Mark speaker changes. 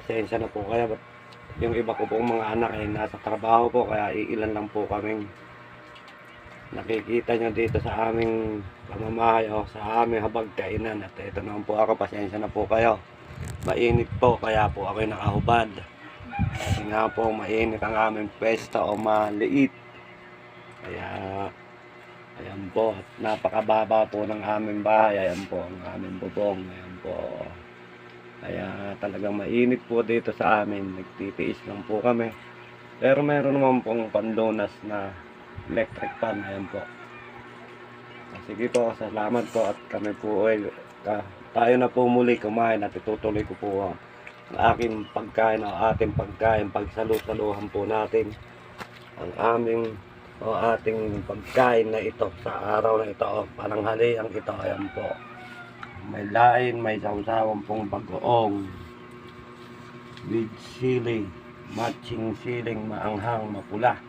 Speaker 1: pasensya na po kayo. Yung iba ko pong mga anak ay nasa trabaho po, kaya iilan lang po kaming nakikita nyo dito sa aming pamamahay o sa aming habag kainan. At ito naman po ako, pasensya na po kayo. Mainit po, kaya po ako nakahubad. Kasi nga po mainit ang aming pwesto o maliit. Kaya ayan po, at napakababa po ng aming bahay. Ayan po ang aming bubong. Ayan po. Kaya talagang mainit po dito sa amin. Nagtitiis lang po kami. Pero meron naman pong pandonas na electric fan. Ayan po. Sige po, salamat po. At kami po ay tayo na po muli kumain at itutuloy ko po ang aking pagkain o ating pagkain. Pagsalu-saluhan po natin ang aming o ating pagkain na ito sa araw na ito o pananghalian ito. Ayan po. May lain, may sawsawang pong bagoong with sili, matching siling maanghang mapula.